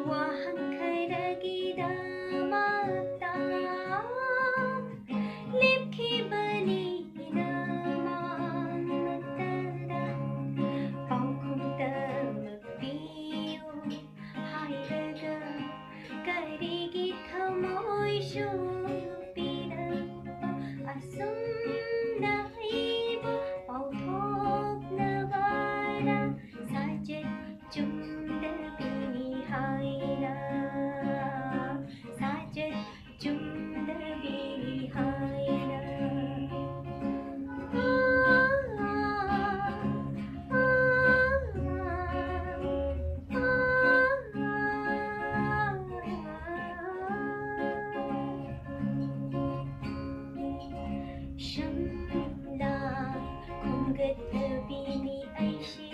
Wahankaragida mata lepki bani naman matara paukumta magpiyo hayraga karigi thamoy shupira asum naiba pauthok nabara sajat chumdabini haina sajat chumdabini haina Shamla khumgatbini aishi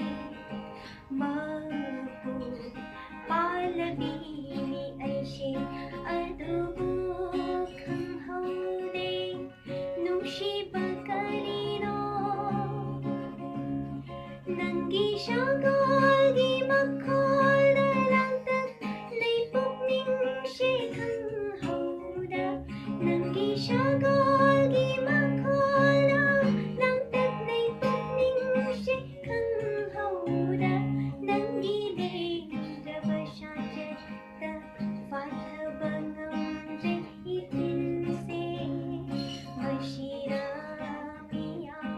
mapu palabini aishi adubu khamhaude nungshibा karino Nanggi shagalgi makhol dalangtak leipukning shekhang hauda Nanggi shagalgi makhol dalangtak leipukning shekhang hauda Nanggi leiraba shajatta fathabangam jahitilse Bashira miyam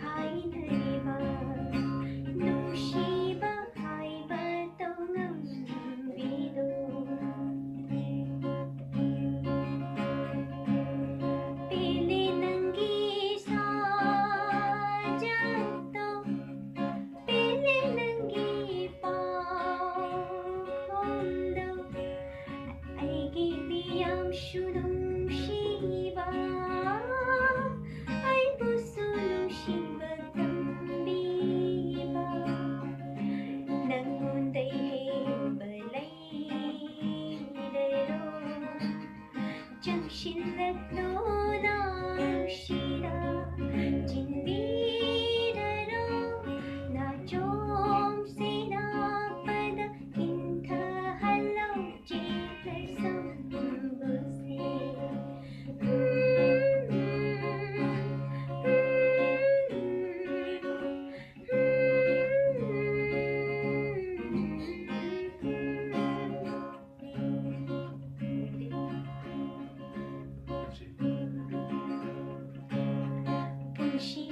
hainariba nushiba haibatongam bidu pili nanggi sajato pili nanggi pakondo aigi biyam shudum shiba ay pusulong shiba tambiba nangunday balay daro jamshilat no na shira jinbiraro na chom sina pada inta halaw chita sambuse Punshi